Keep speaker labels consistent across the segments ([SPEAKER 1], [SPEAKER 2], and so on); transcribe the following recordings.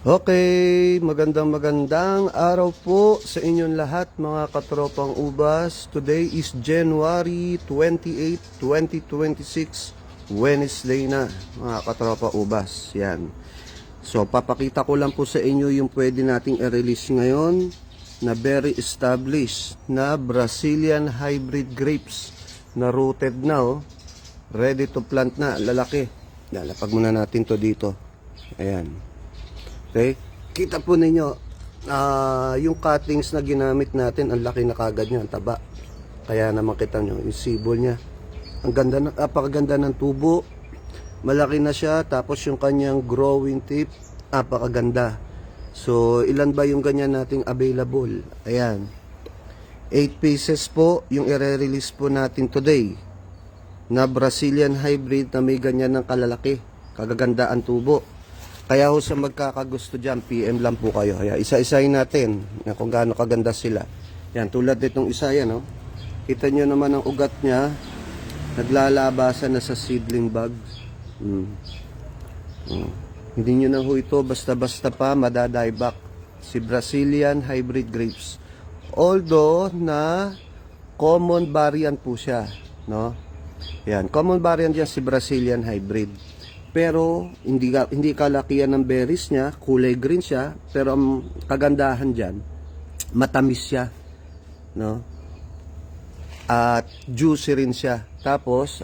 [SPEAKER 1] Okay, magandang araw po sa inyong lahat mga katropang ubas. Today is January 28, 2026, Wednesday na mga katropa ubas. Yan. So papakita ko lang po sa inyo yung pwede nating i-release ngayon na very established na Brazilian hybrid grapes na rooted na ready to plant na, lalaki. Lalapag muna natin to dito. Ayan. Okay? Kita po ninyo, yung cuttings na ginamit natin, ang laki na kagad niya, ang taba. Kaya naman kita nyo, yung sibol niya. Ang ganda, napakaganda ng tubo. Malaki na siya, tapos yung kanyang growing tip, napakaganda. So, ilan ba yung ganyan nating available? Ayan. 8 pieces po yung i-release po natin today na Brazilian hybrid na may ganyan ng kalalaki. Kagaganda ang tubo. Kaya ho sa magkakagusto dyan, PM lang po kayo. Kaya isa-isahin natin kung gaano kaganda sila. Yan, tulad nitong isa yan, no? Kita nyo naman ang ugat niya. Naglalabasan na sa seedling bag. Hindi nyo na ho ito basta-basta pa madadieback. Si Brazilian hybrid grapes. Although na common variant po siya, no? Yan, common variant yan si Brazilian hybrid. Pero hindi kalakihan ng berries niya, kulay green siya, pero ang kagandahan diyan, matamis siya, no? At juicy rin siya. Tapos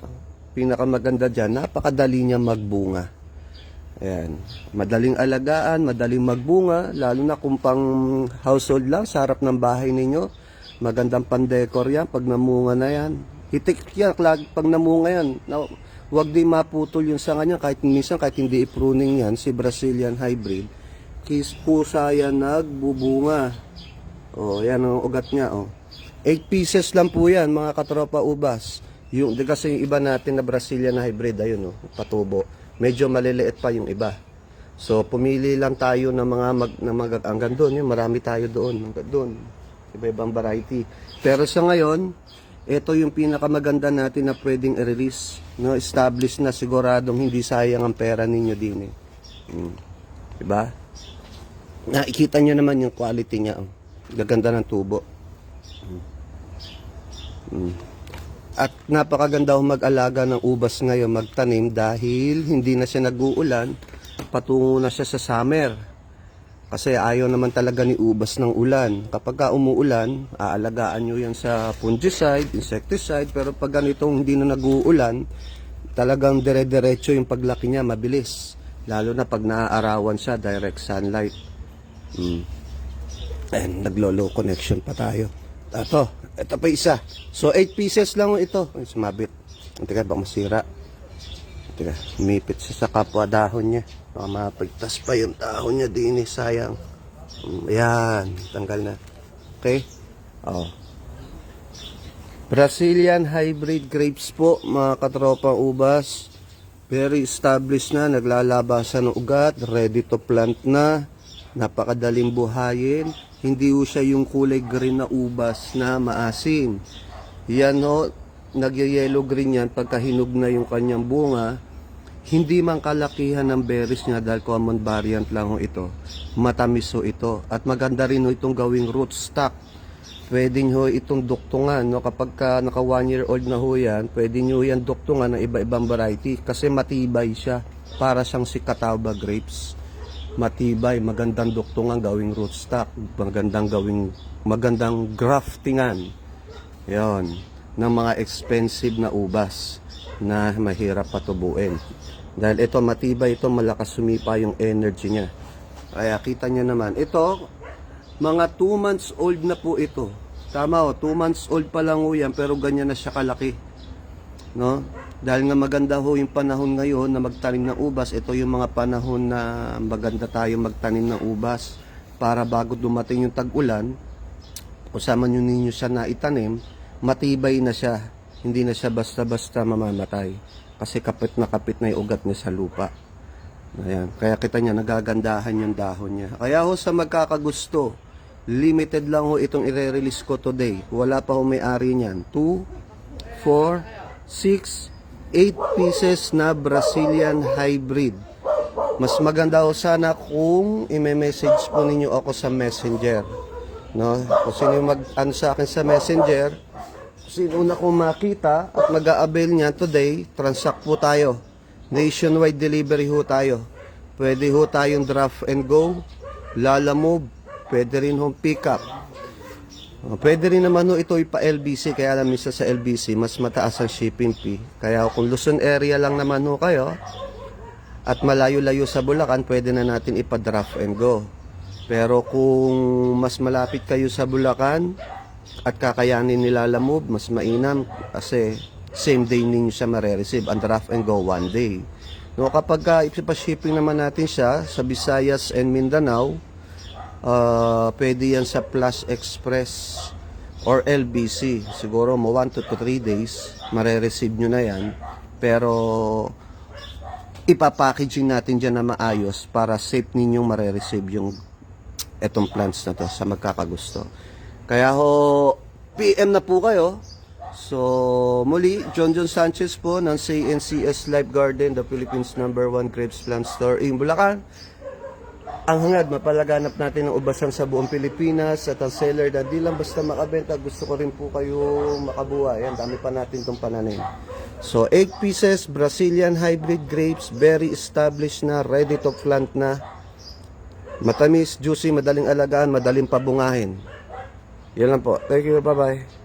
[SPEAKER 1] pinakamaganda diyan, napakadali niya magbunga. Ayan, madaling alagaan, madaling magbunga, lalo na kung pang household lang sa harap ng bahay ninyo. Magandang pandecor yan pag namunga na yan. Hitik yan pag namunga yan. Now, huwag din maputol yung sanga niya kahit minsan kahit hindi i-pruning yan si Brazilian hybrid. Pusa yan nagbubunga. Oh, yan ang ugat niya, oh. 8 pieces lang po yan mga katropa ubas. Yung kasi yung iba natin na Brazilian hybrid ayun, oh, patubo. Medyo maliliit pa yung iba. So pumili lang tayo ng mga hanggang doon, yung marami tayo doon, hanggang doon. Iba-ibang variety. Pero sa ngayon, ito yung pinakamaganda natin na pwedeng i-release, no? Established na, siguradong hindi sayang ang pera ninyo din eh. Diba? Nakikita nyo naman yung quality niya, oh. Gaganda ng tubo. At napakaganda ho mag-alaga ng ubas ngayon, magtanim, dahil hindi na siya nag-uulan, patungo na siya sa summer. Kasi ayaw naman talaga ni ubas ng ulan. Kapag ka umuulan, aalagaan nyo yan sa fungicide, insecticide. Pero pag ganitong hindi na nag-uulan, talagang dire-diretso yung paglaki niya, mabilis. Lalo na pag naaarawan siya, direct sunlight. And naglo-low connection pa tayo. Ito pa isa. So 8 pieces lang ito. Ay, sumabit. Teka, baka masira. Teka, umipit siya sa kapwa dahon niya. Baka mapagtas pa yung dahon niya din eh, sayang. Ayan, tanggal na. Okay? Oh. Brazilian hybrid grapes po, mga katropang ubas. Very established na, naglalabasan ng ugat, ready to plant na. Napakadaling buhayin. Hindi ho siya yung kulay green na ubas na maasim. Yan ho, nagyayellow green yan pagka hinog na yung kanyang bunga. Hindi man kalakihan ng berries niya dahil common variant lang ho ito. Matamis ho ito. At maganda rin ho itong gawing rootstock. Pwede nyo itong duktungan. No? Kapag ka naka 1 year old na ho yan, pwede nyo yan duktungan ng iba-ibang variety. Kasi matibay siya. Para siyang si Catawba grapes. Matibay, magandang duktungan gawing rootstock. Magandang graftingan. Yon, ng mga expensive na ubas na mahirap patubuin. Dahil ito matibay, ito malakas sumipa yung energy niya. Kaya kita nyo naman, ito mga 2 months old na po ito. Tama o, 2 months old pa lang ho yan, pero ganyan na siya kalaki, no? Dahil nga maganda ho yung panahon ngayon na magtanim ng ubas. Ito yung mga panahon na maganda tayo magtanim ng ubas para bago dumating yung tag-ulan, kasama nyo ninyo siya na itanim, matibay na siya. Hindi na siya basta-basta mamamatay. Kasi kapit na yung ugat niya sa lupa. Ayan. Kaya kita niya, nagagandahan yung dahon niya. Kaya ho sa magkakagusto, limited lang ho itong i-release ko today. Wala pa ho may-ari niyan. 2, 4, 6, 8 pieces na Brazilian hybrid Mas maganda ho sana kung i-message po ninyo ako sa Messenger. No? Kung sino yung mag-ano sa akin sa Messenger, sino una kong makita at mag-a-avail niya today, transact po tayo. Nationwide delivery ho tayo. Pwede ho tayong draft and go, lalamove, pwede rin hong pick up. Pwede rin naman ho ito ipa LBC, kaya alam niyo sa LBC, mas mataas ang shipping fee. Kaya kung Luzon area lang naman ho kayo, at malayo-layo sa Bulacan, pwede na natin ipa-draft and go. Pero kung mas malapit kayo sa Bulacan, at kakayanin nila lamove, mas mainam kasi same day ninyo siya mare-receive. Ang draft and go, one day. No, kapag ipa-shipping naman natin siya sa Visayas and Mindanao, pwede yan sa Plus Express or LBC. Siguro mo 1 to 3 days, mare-receive nyo na yan. Pero ipapackaging natin dyan na maayos para safe ninyong mare-receive yung etong plants na to sa magkakagusto. Kaya ho, PM na po kayo. So, muli, John Sanchez po ng CNCS Life Garden, the Philippines #1 grapes plant store in Bulacan. Ang hangad, mapalaganap natin ng ubasan sa buong Pilipinas at ang seller na di lang basta makabenta, gusto ko rin po kayo makabuhay. Yan, dami pa natin itong pananim. So, 8 pieces, Brazilian hybrid grapes, very established na, ready to plant na. Matamis, juicy, madaling alagaan, madaling pabungahin. Yan lang po. Thank you, bye-bye.